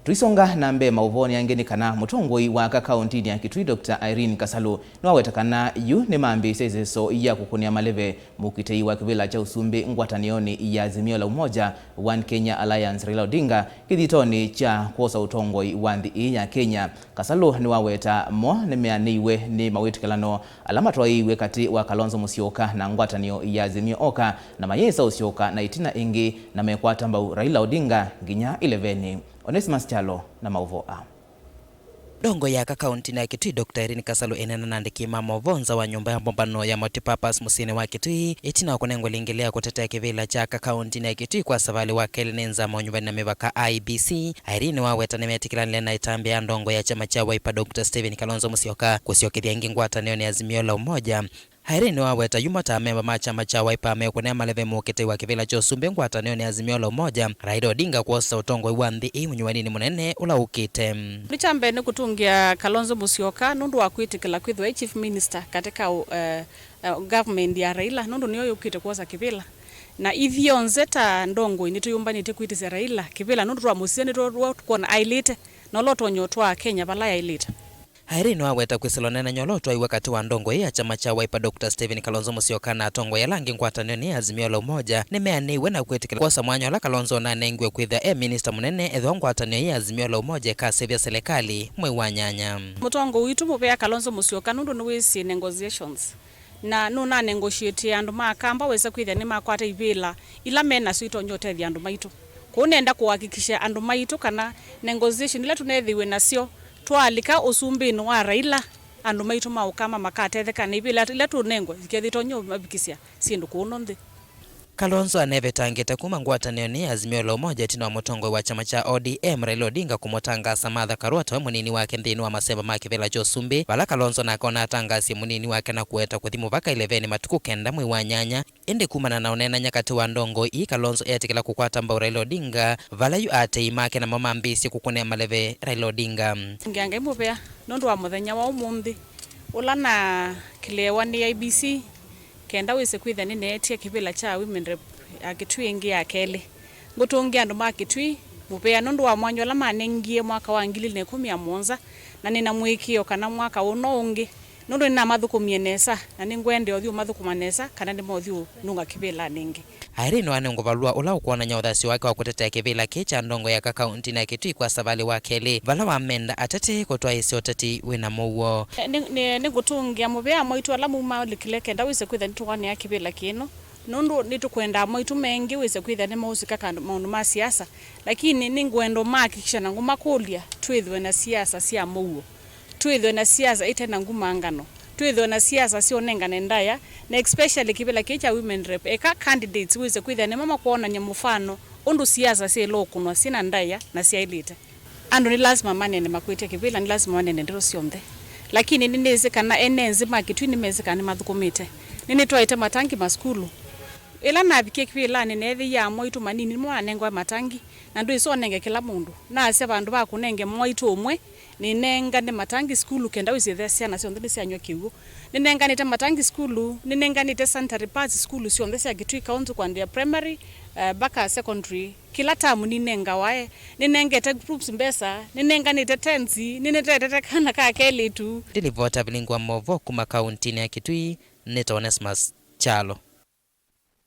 Tuisonga na mbe mauvoni angeni kana mutongoi wa kaunti ya Kitui Dr. Irene Kasalu nwawetakana yu ni maambi sezeso ya kukunia maleve mukitei wa kivila cha Usumbi ngwatanioni ya Azimio la Umoja One Kenya Alliance Raila Odinga kithitoni cha kuosa utongoi wa nthi ya Kenya. Kasalu ni waweta mo nimeaniwe ni mawitikelano alama twaiwe kati wa Kalonzo Musyoka na ngwatanio ya Azimio Oka na mayesa Usyoka na itina ingi na mekwata mbau Raila Odinga nginya 11. Onesimus Chalo na mauvoa. Ndongoi ya kaunti na Kitui Dr. Irene Kasalu enena nandiki mama vonza wa nyumba ya mbombano ya multipurpose musini wa Kitui itina kunengo lingelea kutetea kivila cha kaunti na Kitui kwa savali wa kelenenza manyumba na mevaka IBC. Irene waweta nemetikilani na itambia ya Ndongoi ya chama cha Wiper Dr. Stephen Kalonzo Musyoka kusiokithia ngingwata ni Azimio la Umoja. Irene waweta yumata memba machama cha Wiper amekunea maleve mukitei wa kivila cha Usumbi ngwatanio ni Azimio la Umoja Raila Odinga kuosa utongoi wa nthi munywanini munene ula ukite. Nichambe ni kutungia Kalonzo Musyoka nundu wa kwitikila kwithwa chief minister katika government ya Raila nundu niyo yukite kuosa kivila na ithio nzeta Ndongoi nituyumbanite kwitise Raila kivila nundu wa musini ro kuona ailite no loto nyotwa Kenya bala ailite. Irene waweta kwisilonena nyolotwa wakati wa Ndongoi ya chama cha Wiper Dr. Stephen Kalonzo Musyoka na tongo ya langi ngwatanio ni Azimio la Umoja nimeaniwe na kwitikila kwa mwanyo la Kalonzo na nengwe kwitha minister munene etho ngwatanio ya Azimio la Umoja kasevya serikali mwe wa nyanya. Mutongo witu mupea Kalonzo Musyoka nundu ni wisi negotiations na nuna negotiate andu makamba weza kwitha ni makwata ivila ila mena swito nyote andu maitu kunenda kuhakikisha andu maitu kana negotiation ila tunethiwe nasio twalika Usumbi wa Raila andu maitu maukama makatetheka ni bila ila tunengo ikethitonyo mabikisia sindu kuno nthi. Kalonzo anevetangite kuma ngwatanio ni Azimio la Umoja tino wa mutongo wa chama cha ODM Raila Odinga kumutangasa Martha Karwata munini wake nthini wa maseba ma kivila cha Usumbi bala Kalonzo na akona atangasi munini wake na kueta kuthimu vaka 11 matuku kenda mwi wa nyanya indi kumana na unena nyakati wa Ndongoi Kalonzo etikila kukwata mbau Raila Odinga vala yu atei make na mama mbisi kukunea maleve Raila Odinga. Ngiange mupea nundu wa muthenya wa umuthi ula na kilewa ni IBC kenda wise kwitha ni netia kivila cha women rep Kitui ingi ya kele ngutungia andu ma Kitui mupea nundu wa mwanyo la manengie mwaka wa 2017 na nina mwikio kana mwaka uno ungi nundu nina mathukumie nesa na ningwende othio mathukumanesa kana ndi mothio nunga kivila ningi. Irene wanengo valua ula ukuona nyaudhasi wake wa kutetea kivila kicha Ndongoi ya kaunti na Kitui kwa savali wa kele vala wa menda atete kutwa isi oteti wina muwo. Ni gutungia mupea moitu ala muma likileke nda wise kwitha nituwani ya kivila kino nundu nitukwenda moitu mengi wise kwitha ni mausika kandu maundu ma siasa lakini ningwendo makikisha na nguma kulia twithwe na siasa sia muwo twithwe na siasa itena nguma ngano twithwe na siasa sio nengane ndaya na especially kivila kicha women rep eka candidates wise kwitha ni mama kuona nyamufano undu siasa si lokunwa sina ndaya na sia elite andu ni lazima manene makwite kivila ni lazima manene ndiro siomthe lakini ninezekana enenzi makitwi nimezekana mathukumite nini twaite matangi maskulu ila nabikie kivila nenethi ya moitu manini mwanengwa matangi na ndu iso nenge kila mundu na ase bandu ba kunenge moitu umwe ninenga ne matangi skulu kenda wise ciana cio nthi cianywa kiugo ninenganite matangi skulu ninenganite sanitary pads skulu cio nthi cia Kitui county kwandia primary baka secondary kila tamu ninenga wae ninengete groups mbesa ninenganite tenzi ninetete kana ka kele tu dilivota bilingwa movo kuma kaunti ya Kitui. Onesimus Chalo.